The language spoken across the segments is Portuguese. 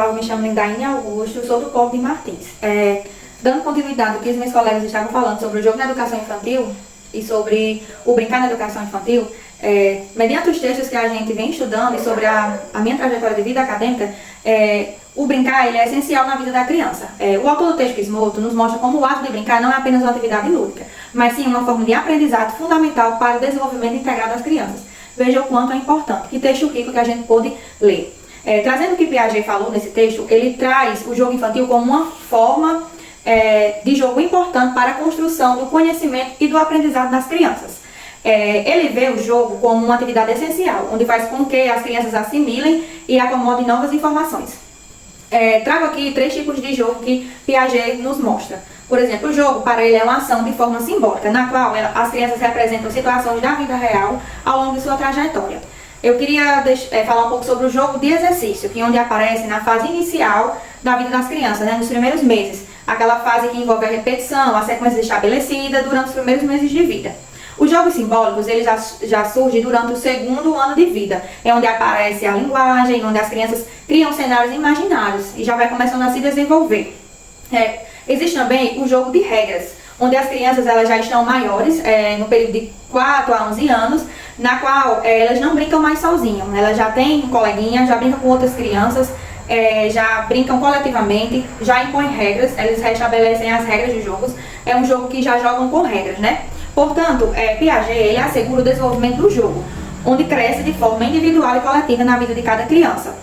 pessoal, me chamo Lindaine Augusto, sou do Polo de Martins. Dando continuidade ao que os meus colegas estavam falando sobre o jogo na educação infantil e sobre o brincar na educação infantil, mediante os textos que a gente vem estudando e sobre a minha trajetória de vida acadêmica, o brincar ele é essencial na vida da criança. O autor do texto Kishimoto nos mostra como o ato de brincar não é apenas uma atividade lúdica, mas sim uma forma de aprendizado fundamental para o desenvolvimento integral das crianças. Veja o quanto é importante. Que texto rico que a gente pôde ler. Trazendo o que Piaget falou nesse texto, ele traz o jogo infantil como uma forma de jogo importante para a construção do conhecimento e do aprendizado das crianças. Ele vê o jogo como uma atividade essencial, onde faz com que as crianças assimilem e acomodem novas informações. Trago aqui 3 tipos de jogo que Piaget nos mostra. Por exemplo, o jogo para ele é uma ação de forma simbólica, na qual as crianças representam situações da vida real ao longo de sua trajetória. Eu queria falar um pouco sobre o jogo de exercício, que é onde aparece na fase inicial da vida das crianças, nos primeiros meses. Aquela fase que envolve a repetição, a sequência estabelecida durante os primeiros meses de vida. Os jogos simbólicos, eles já surgem durante o 2º ano de vida. É onde aparece a linguagem, onde as crianças criam cenários imaginários e já vai começando a se desenvolver. Existe também o jogo de regras, onde as crianças elas já estão maiores, no período de 4 a 11 anos, na qual elas não brincam mais sozinhas. Elas já têm um coleguinha, já brincam com outras crianças, já brincam coletivamente, já impõem regras, eles restabelecem as regras de jogos. É um jogo que já jogam com regras, né? Portanto, Piaget ele assegura o desenvolvimento do jogo, onde cresce de forma individual e coletiva na vida de cada criança.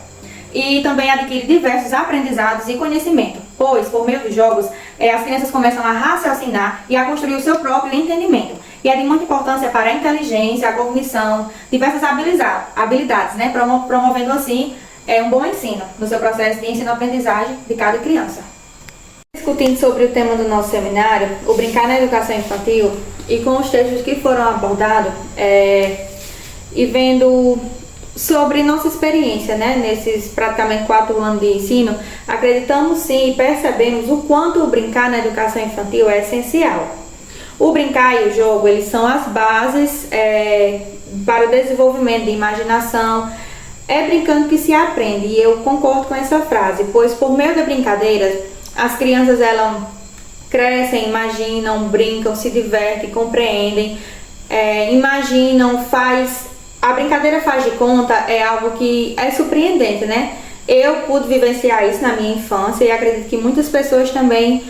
E também adquire diversos aprendizados e conhecimento, pois, por meio dos jogos, as crianças começam a raciocinar e a construir o seu próprio entendimento. E é de muita importância para a inteligência, a cognição, diversas habilidades, né? Promovendo assim um bom ensino no seu processo de ensino-aprendizagem de cada criança. Discutindo sobre o tema do nosso seminário, o brincar na educação infantil, e com os textos que foram abordados, e vendo sobre nossa experiência, nesses praticamente 4 anos de ensino, acreditamos sim e percebemos o quanto o brincar na educação infantil é essencial. O brincar e o jogo, eles são as bases para o desenvolvimento de imaginação. É brincando que se aprende, e eu concordo com essa frase, pois por meio da brincadeira, as crianças elas crescem, imaginam, brincam, se divertem, compreendem, imaginam, a brincadeira faz de conta é algo que é surpreendente, né? Eu pude vivenciar isso na minha infância e acredito que muitas pessoas também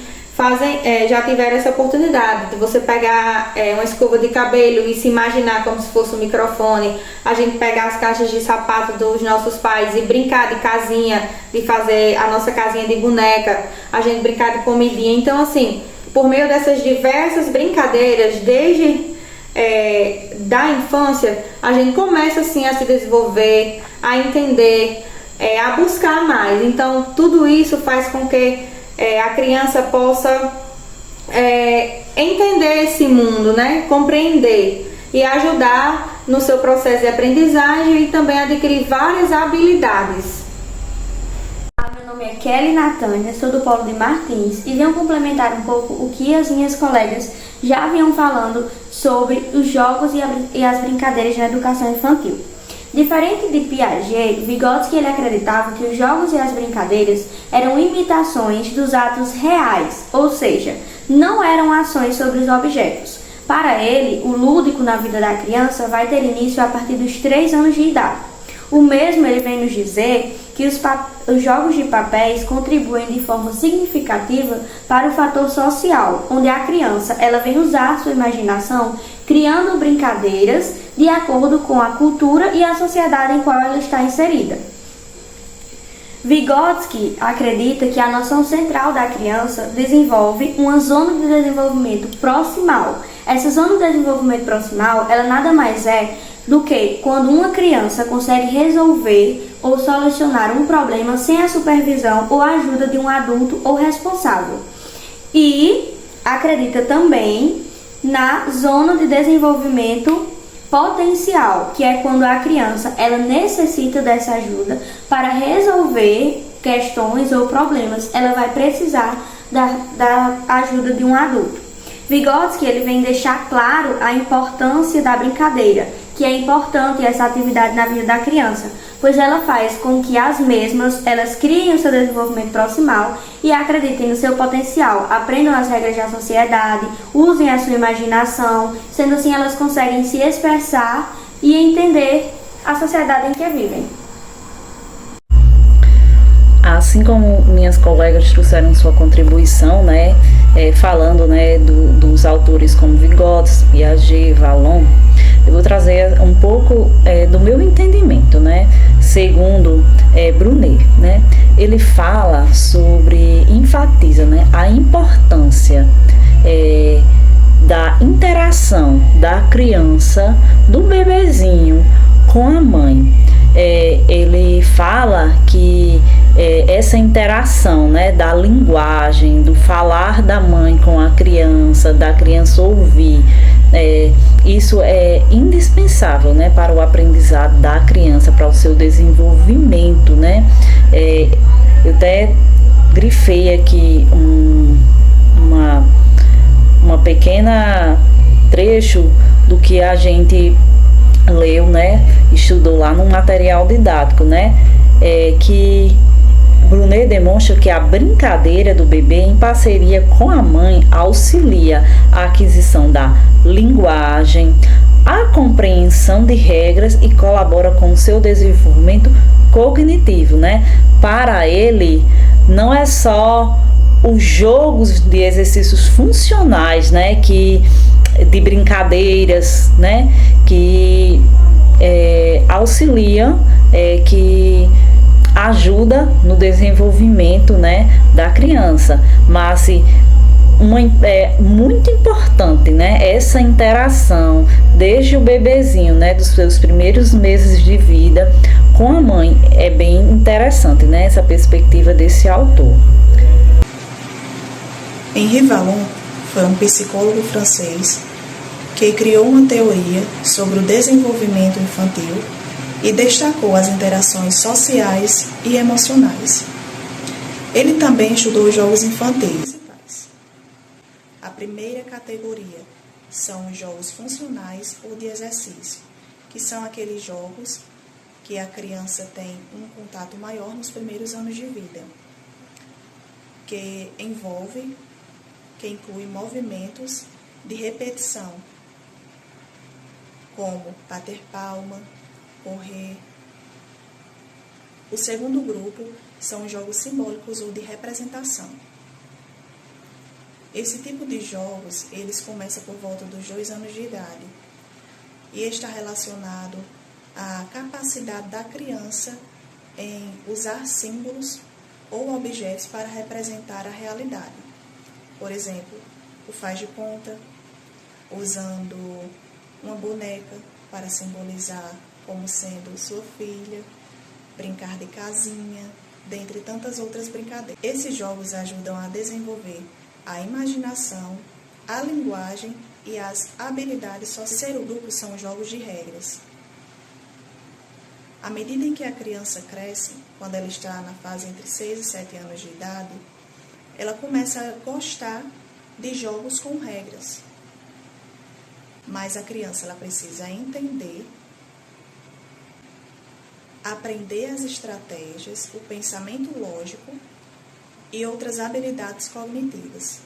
já tiveram essa oportunidade de você pegar uma escova de cabelo e se imaginar como se fosse um microfone, a gente pegar as caixas de sapato dos nossos pais e brincar de casinha, de fazer a nossa casinha de boneca, a gente brincar de comidinha. Então, assim, por meio dessas diversas brincadeiras, desde da infância, a gente começa assim a se desenvolver, a entender, a buscar mais. Então, tudo isso faz com que a criança possa entender esse mundo, compreender e ajudar no seu processo de aprendizagem e também adquirir várias habilidades. Meu nome é Kelly Natânia, sou do Polo de Martins e venho complementar um pouco o que as minhas colegas já vinham falando sobre os jogos e as brincadeiras na educação infantil. Diferente de Piaget, Vygotsky ele acreditava que os jogos e as brincadeiras eram imitações dos atos reais, ou seja, não eram ações sobre os objetos. Para ele, o lúdico na vida da criança vai ter início a partir dos 3 anos de idade. O mesmo ele vem nos dizer que os jogos de papéis contribuem de forma significativa para o fator social, onde a criança ela vem usar sua imaginação criando brincadeiras de acordo com a cultura e a sociedade em qual ela está inserida. Vygotsky acredita que a noção central da criança desenvolve uma zona de desenvolvimento proximal. Essa zona de desenvolvimento proximal, ela nada mais é do que quando uma criança consegue resolver ou solucionar um problema sem a supervisão ou ajuda de um adulto ou responsável. E acredita também na zona de desenvolvimento potencial, que é quando a criança ela necessita dessa ajuda para resolver questões ou problemas, ela vai precisar da ajuda de um adulto. Vygotsky ele vem deixar claro a importância da brincadeira, que é importante essa atividade na vida da criança, pois ela faz com que as mesmas elas criem o seu desenvolvimento proximal e acreditem no seu potencial, aprendam as regras da sociedade, usem a sua imaginação, sendo assim elas conseguem se expressar e entender a sociedade em que vivem. Assim como minhas colegas trouxeram sua contribuição, né, falando, né, dos autores como Vygotsky, Piaget, Vallon, eu vou trazer um pouco do meu entendimento, né, segundo Brunet, né, ele fala sobre, enfatiza, né, a importância da interação da criança, do bebezinho com a mãe. Ele fala que essa interação, né, da linguagem, do falar da mãe com a criança, da criança ouvir, isso é indispensável, né, para o aprendizado da criança, para o seu desenvolvimento, né. Eu até grifei aqui uma pequena trecho do que a gente leu, né, estudou lá no material didático, né, que Brunet demonstra que a brincadeira do bebê em parceria com a mãe auxilia a aquisição da linguagem, a compreensão de regras e colabora com o seu desenvolvimento cognitivo, né? Para ele, não é só os jogos de exercícios funcionais, né, de brincadeiras, né, que auxiliam, que ajuda no desenvolvimento, né, da criança, mas é muito importante, né, essa interação desde o bebezinho, né, dos seus primeiros meses de vida com a mãe. É bem interessante, né, essa perspectiva desse autor. Henri Vallon foi um psicólogo francês que criou uma teoria sobre o desenvolvimento infantil e destacou as interações sociais e emocionais. Ele também estudou os jogos infantis. A primeira categoria são os jogos funcionais ou de exercício, que são aqueles jogos que a criança tem um contato maior nos primeiros anos de vida, que inclui movimentos de repetição, como bater palma, correr. O segundo grupo são os jogos simbólicos ou de representação. Esse tipo de jogos, eles começam por volta dos 2 anos de idade e está relacionado à capacidade da criança em usar símbolos ou objetos para representar a realidade. Por exemplo, o faz de conta, usando uma boneca para simbolizar como sendo sua filha, brincar de casinha, dentre tantas outras brincadeiras. Esses jogos ajudam a desenvolver a imaginação, a linguagem e as habilidades sociais. O terceiro grupo são os jogos de regras. À medida em que a criança cresce, quando ela está na fase entre 6 e 7 anos de idade, ela começa a gostar de jogos com regras. Mas a criança ela precisa entender, aprender as estratégias, o pensamento lógico e outras habilidades cognitivas.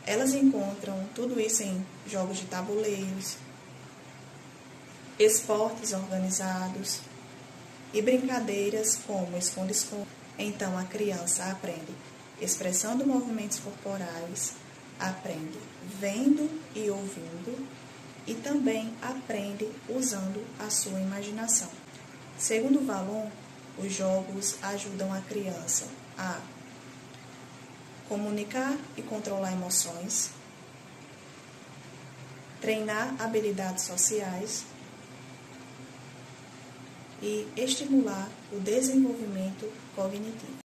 Elas encontram tudo isso em jogos de tabuleiros, esportes organizados e brincadeiras como esconde-esconde. Então a criança aprende expressando movimentos corporais, aprende vendo e ouvindo e também aprende usando a sua imaginação. Segundo Vallon, os jogos ajudam a criança a comunicar e controlar emoções, treinar habilidades sociais e estimular o desenvolvimento cognitivo.